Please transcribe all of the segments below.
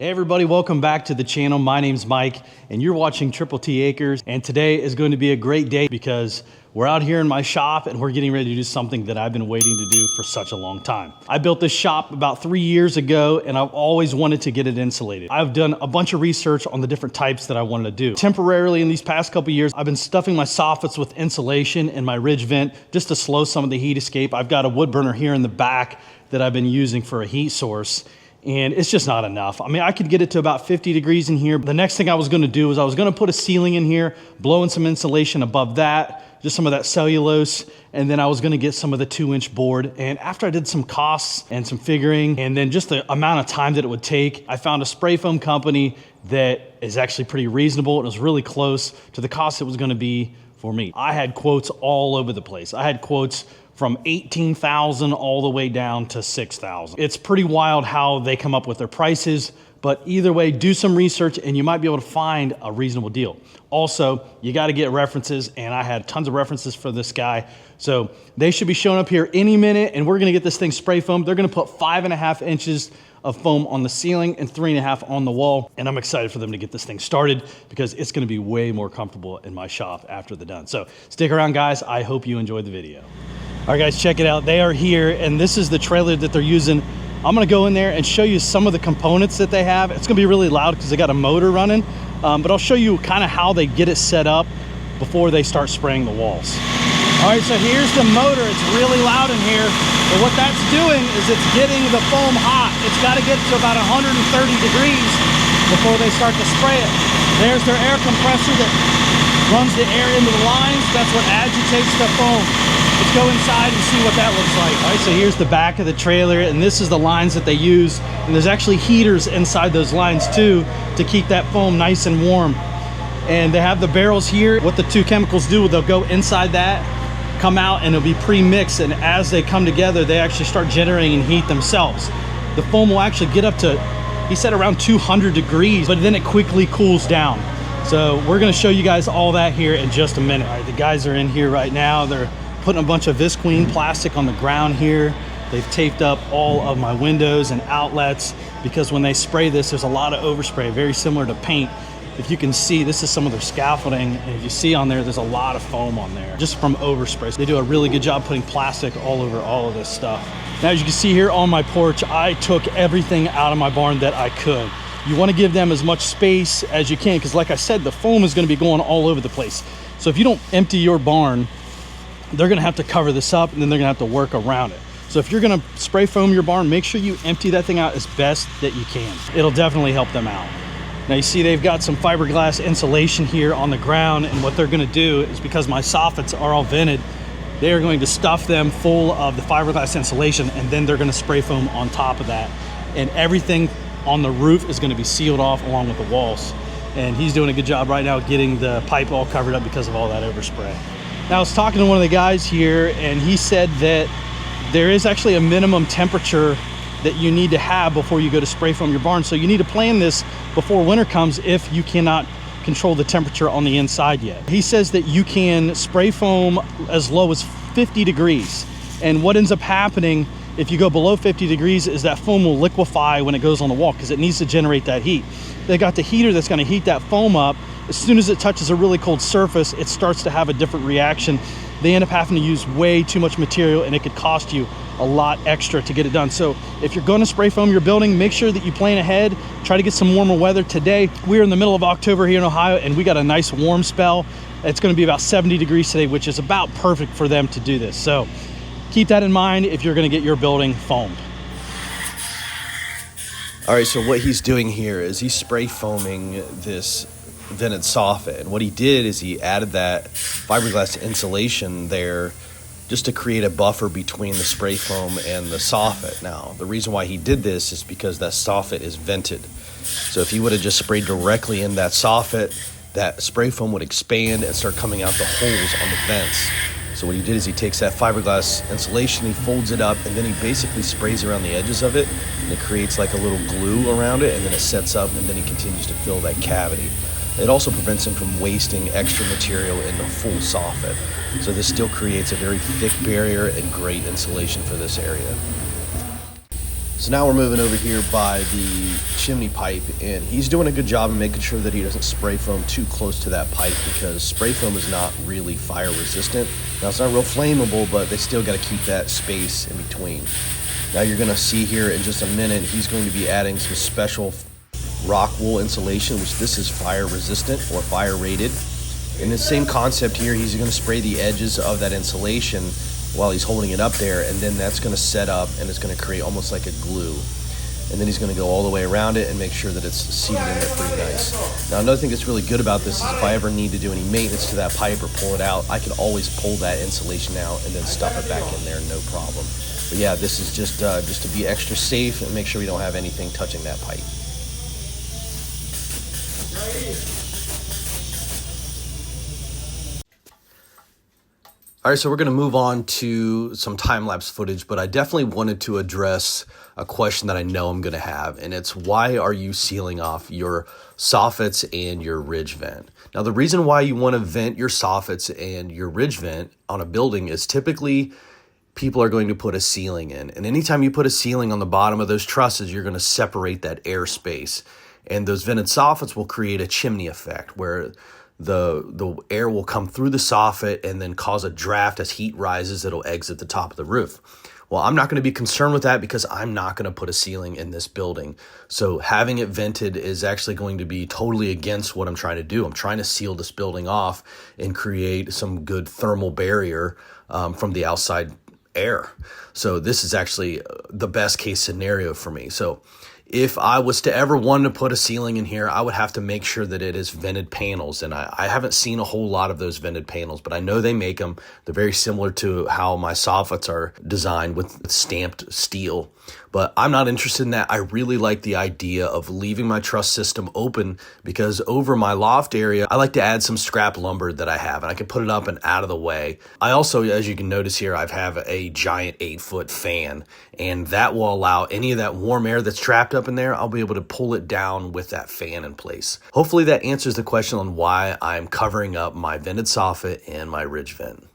Hey everybody, welcome back to the channel. My name's Mike and you're watching Triple T Acres, and today is going to be a great day because we're out here in my shop and we're getting ready to do something that I've been waiting to do for such a long time. I built this shop about 3 years ago and I've always wanted to get it insulated. I've done a bunch of research on the different types that I wanted to do. Temporarily in these past couple years, I've been stuffing my soffits with insulation and my ridge vent just to slow some of the heat escape. I've got a wood burner here in the back that I've been using for a heat source. And it's just not enough. I mean, I could get it to about 50 degrees in here. The next thing I was gonna do is I was gonna put a ceiling in here, blow in some insulation above that, just some of that cellulose, and then I was gonna get some of the 2-inch board. And after I did some costs and some figuring, and then just the amount of time that it would take, I found a spray foam company that is actually pretty reasonable. It was really close to the cost it was gonna be for me. I had quotes all over the place. I had quotes from 18,000 all the way down to 6,000. It's pretty wild how they come up with their prices, but either way, do some research and you might be able to find a reasonable deal. Also, you gotta get references, and I had tons of references for this guy. So they should be showing up here any minute, and we're gonna get this thing spray foamed. They're gonna put 5.5 inches of foam on the ceiling and 3.5 on the wall. And I'm excited for them to get this thing started because it's gonna be way more comfortable in my shop after they're done. So stick around, guys. I hope you enjoyed the video. All right, guys, check it out. They are here, and this is the trailer that they're using. I'm gonna go in there and show you some of the components that they have. It's gonna be really loud because they got a motor running, but I'll show you kind of how they get it set up before they start spraying the walls. All right, so here's the motor. It's really loud in here, but what that's doing is it's getting the foam hot. It's gotta get to about 130 degrees before they start to spray it. There's their air compressor that runs the air into the lines. That's what agitates the foam. Let's go inside and see what that looks like. All right, so here's the back of the trailer, and this is the lines that they use. And there's actually heaters inside those lines too to keep that foam nice and warm. And they have the barrels here. What the two chemicals do, they'll go inside that, come out, and it'll be pre-mixed. And as they come together, they actually start generating heat themselves. The foam will actually get up to, he said, around 200 degrees, but then it quickly cools down. So we're gonna show you guys all that here in just a minute. All right, the guys are in here right now. They're putting a bunch of visqueen plastic on the ground here. They've taped up all of my windows and outlets because when they spray this, there's a lot of overspray, very similar to paint. If you can see, this is some of their scaffolding, and if you see on there, there's a lot of foam on there just from overspray. So they do a really good job putting plastic all over all of this stuff. Now, as you can see here on my porch, I took everything out of my barn that I could. You want to give them as much space as you can because, like I said, the foam is going to be going all over the place. So if you don't empty your barn, they're gonna have to cover this up, and then they're gonna have to work around it. So if you're gonna spray foam your barn, make sure you empty that thing out as best that you can. It'll definitely help them out. Now you see they've got some fiberglass insulation here on the ground, and what they're gonna do is, because my soffits are all vented, they are going to stuff them full of the fiberglass insulation, and then they're gonna spray foam on top of that. And everything on the roof is gonna be sealed off along with the walls. And he's doing a good job right now getting the pipe all covered up because of all that overspray. Now, I was talking to one of the guys here, and he said that there is actually a minimum temperature that you need to have before you go to spray foam your barn. So you need to plan this before winter comes if you cannot control the temperature on the inside yet. He says that you can spray foam as low as 50 degrees. And what ends up happening if you go below 50 degrees is that foam will liquefy when it goes on the wall because it needs to generate that heat. They got the heater that's gonna heat that foam up. As soon as it touches a really cold surface, it starts to have a different reaction. They end up having to use way too much material, and it could cost you a lot extra to get it done. So if you're gonna spray foam your building, make sure that you plan ahead. Try to get some warmer weather. Today, we're in the middle of October here in Ohio, and we got a nice warm spell. It's gonna be about 70 degrees today, which is about perfect for them to do this. So keep that in mind if you're gonna get your building foamed. All right, so what he's doing here is he's spray foaming this vented soffit, and what he did is he added that fiberglass insulation there just to create a buffer between the spray foam and the soffit. Now, the reason why he did this is because that soffit is vented. So if he would have just sprayed directly in that soffit, that spray foam would expand and start coming out the holes on the vents. So what he did is he takes that fiberglass insulation, he folds it up, and then he basically sprays around the edges of it, and it creates like a little glue around it, and then it sets up, and then he continues to fill that cavity. It also prevents him from wasting extra material in the full soffit. So this still creates a very thick barrier and great insulation for this area. So now we're moving over here by the chimney pipe, and he's doing a good job of making sure that he doesn't spray foam too close to that pipe, because spray foam is not really fire resistant. Now it's not real flammable, but they still got to keep that space in between. Now you're going to see here in just a minute, he's going to be adding some special rock wool insulation, which this is fire resistant or fire rated. In the same concept here, he's going to spray the edges of that insulation while he's holding it up there, and then that's going to set up and it's going to create almost like a glue. And then he's going to go all the way around it and make sure that it's seated in there pretty nice. Now another thing that's really good about this is if I ever need to do any maintenance to that pipe or pull it out, I can always pull that insulation out and then stuff it back in there, no problem. But yeah, this is just to be extra safe and make sure we don't have anything touching that pipe. All right, so we're going to move on to some time-lapse footage, but I definitely wanted to address a question that I know I'm going to have, and it's why are you sealing off your soffits and your ridge vent? Now, the reason why you want to vent your soffits and your ridge vent on a building is typically people are going to put a ceiling in, and anytime you put a ceiling on the bottom of those trusses, you're going to separate that air space, and those vented soffits will create a chimney effect where the air will come through the soffit and then cause a draft. As heat rises, it'll exit the top of the roof. Well, I'm not going to be concerned with that because I'm not going to put a ceiling in this building. So having it vented is actually going to be totally against what I'm trying to do. I'm trying to seal this building off and create some good thermal barrier from the outside air. So this is actually the best case scenario for me. So if I was to ever want to put a ceiling in here, I would have to make sure that it is vented panels. And I haven't seen a whole lot of those vented panels, but I know they make them. They're very similar to how my soffits are designed with stamped steel. But I'm not interested in that. I really like the idea of leaving my truss system open because over my loft area, I like to add some scrap lumber that I have, and I can put it up and out of the way. I also, as you can notice here, I have a giant 8-foot fan, and that will allow any of that warm air that's trapped up in there, I'll be able to pull it down with that fan in place. Hopefully that answers the question on why I'm covering up my vented soffit and my ridge vent.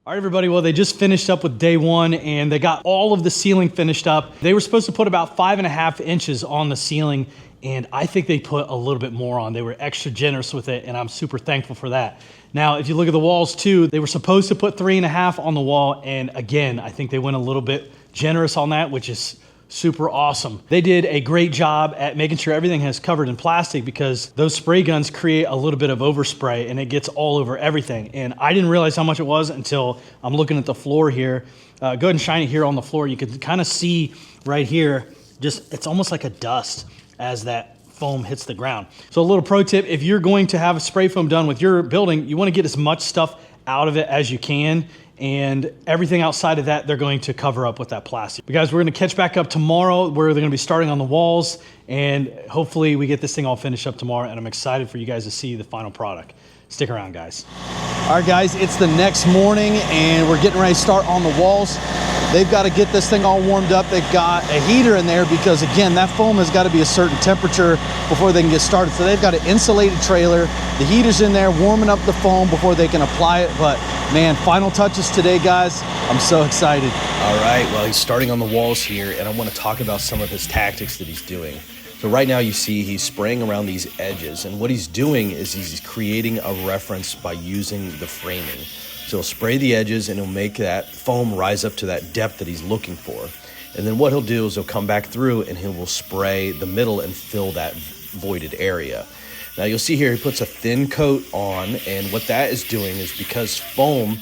All right, everybody, well, they just finished up with day one and they got all of the ceiling finished up. They were supposed to put about 5.5 inches on the ceiling, and I think they put a little bit more on. They were extra generous with it, and I'm super thankful for that. Now, if you look at the walls too, they were supposed to put 3.5 on the wall, and again, I think they went a little bit generous on that, which is super awesome. They did a great job at making sure everything has covered in plastic because those spray guns create a little bit of overspray and it gets all over everything. And I didn't realize how much it was until I'm looking at the floor here. Go ahead and shine it here on the floor. You can kind of see right here, just it's almost like a dust as that foam hits the ground. So a little pro tip, if you're going to have a spray foam done with your building, you want to get as much stuff out of it as you can. And everything outside of that, they're going to cover up with that plastic. But guys, we're going to catch back up tomorrow where they're going to be starting on the walls. And hopefully we get this thing all finished up tomorrow. And I'm excited for you guys to see the final product. Stick around, guys. All right, guys, it's the next morning and we're getting ready to start on the walls. They've got to get this thing all warmed up. They've got a heater in there because, again, that foam has got to be a certain temperature before they can get started. So they've got an insulated trailer. The heater's in there warming up the foam before they can apply it. But, man, final touches today, guys. I'm so excited. All right, well, he's starting on the walls here, and I want to talk about some of his tactics that he's doing. So right now you see he's spraying around these edges, and what he's doing is he's creating a reference by using the framing. So he'll spray the edges and he'll make that foam rise up to that depth that he's looking for. And then what he'll do is he'll come back through and he will spray the middle and fill that voided area. Now you'll see here he puts a thin coat on, and what that is doing is because foam,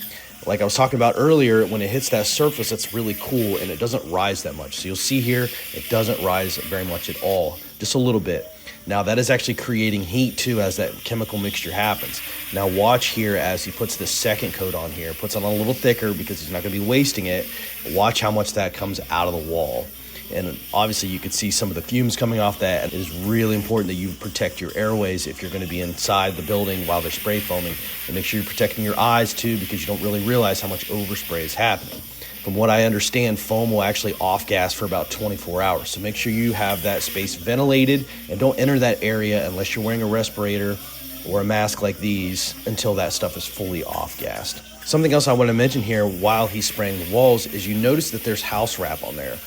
like I was talking about earlier, when it hits that surface, it's really cool and it doesn't rise that much. So you'll see here, it doesn't rise very much at all, just a little bit. Now that is actually creating heat too as that chemical mixture happens. Now watch here as he puts the second coat on here, puts it on a little thicker because he's not going to be wasting it. Watch how much that comes out of the wall. And obviously you could see some of the fumes coming off that. It is really important that you protect your airways if you're going to be inside the building while they're spray foaming. And make sure you're protecting your eyes too, because you don't really realize how much overspray is happening. From what I understand, foam will actually off gas for about 24 hours. So make sure you have that space ventilated and don't enter that area unless you're wearing a respirator or a mask like these until that stuff is fully off gassed. Something else I want to mention here while he's spraying the walls is you notice that there's house wrap on there.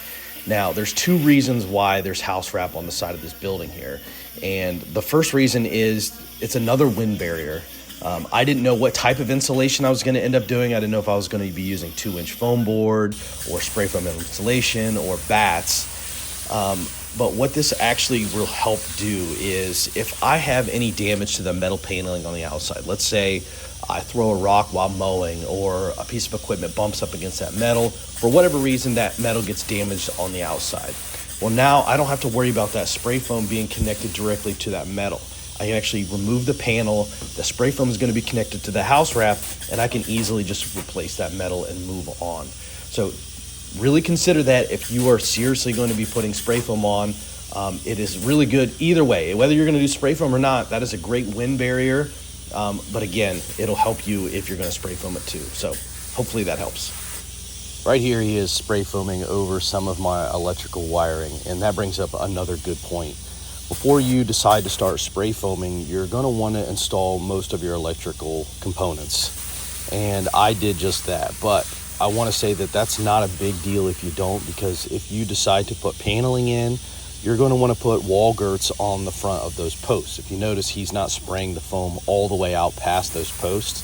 Now, there's two reasons why there's house wrap on the side of this building here. And the first reason is it's another wind barrier. I didn't know what type of insulation I was going to end up doing. I didn't know if I was going to be using 2-inch foam board or spray foam insulation or bats. But what this actually will help do is if I have any damage to the metal paneling on the outside, let's say I throw a rock while mowing or a piece of equipment bumps up against that metal, for whatever reason that metal gets damaged on the outside. Well, now I don't have to worry about that spray foam being connected directly to that metal. I can actually remove the panel, the spray foam is going to be connected to the house wrap, and I can easily just replace that metal and move on. So really consider that if you are seriously going to be putting spray foam on. It is really good either way. Whether you're going to do spray foam or not, that is a great wind barrier. But again, it'll help you if you're going to spray foam it too. So hopefully that helps. Right here he is spray foaming over some of my electrical wiring, and that brings up another good point. Before you decide to start spray foaming, you're going to want to install most of your electrical components. And I did just that, but I want to say that that's not a big deal if you don't, because if you decide to put paneling in, you're going to want to put wall girts on the front of those posts. If you notice, he's not spraying the foam all the way out past those posts.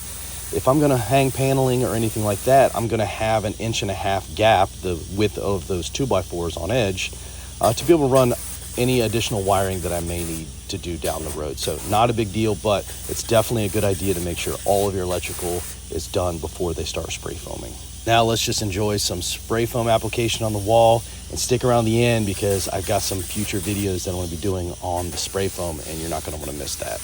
If I'm going to hang paneling or anything like that, I'm going to have an 1.5 inch gap, the width of those 2x4s on edge, to be able to run any additional wiring that I may need to do down the road. So not a big deal, but it's definitely a good idea to make sure all of your electrical is done before they start spray foaming. Now let's just enjoy some spray foam application on the wall and stick around the end, because I've got some future videos that I'm going to be doing on the spray foam and you're not going to want to miss that.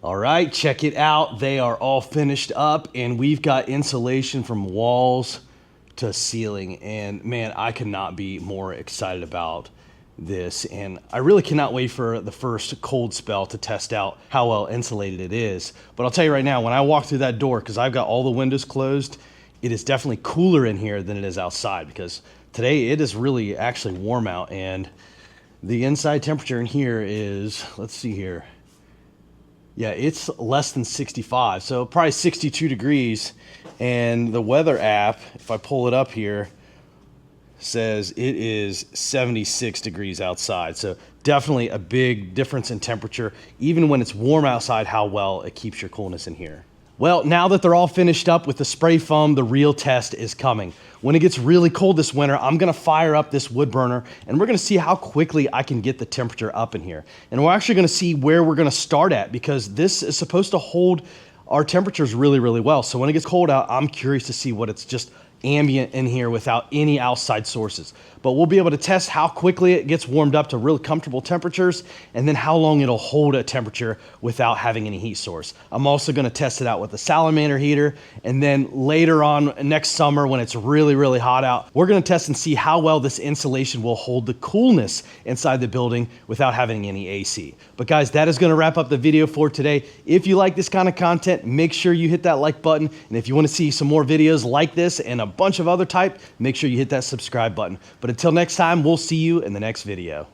All right, check it out. They are all finished up and we've got insulation from walls to ceiling. And man, I could not be more excited about this. And I really cannot wait for the first cold spell to test out how well insulated it is. But I'll tell you right now, when I walk through that door, because I've got all the windows closed, it is definitely cooler in here than it is outside, because today it is really actually warm out. And the inside temperature in here is, let's see here. Yeah, it's less than 65, so probably 62 degrees. And the weather app, if I pull it up here, says it is 76 degrees outside. So definitely a big difference in temperature, even when it's warm outside, how well it keeps your coolness in here. Well, now that they're all finished up with the spray foam, the real test is coming. When it gets really cold this winter, I'm gonna fire up this wood burner and we're gonna see how quickly I can get the temperature up in here. And we're actually gonna see where we're gonna start at, because this is supposed to hold our temperatures really, really well. So when it gets cold out, I'm curious to see what it's just ambient in here without any outside sources. But we'll be able to test how quickly it gets warmed up to really comfortable temperatures, and then how long it'll hold a temperature without having any heat source. I'm also gonna test it out with a salamander heater, and then later on next summer when it's really, really hot out, we're gonna test and see how well this insulation will hold the coolness inside the building without having any AC. But guys, that is gonna wrap up the video for today. If you like this kind of content, make sure you hit that like button. And if you wanna see some more videos like this and a bunch of other type, make sure you hit that subscribe button. But until next time, we'll see you in the next video.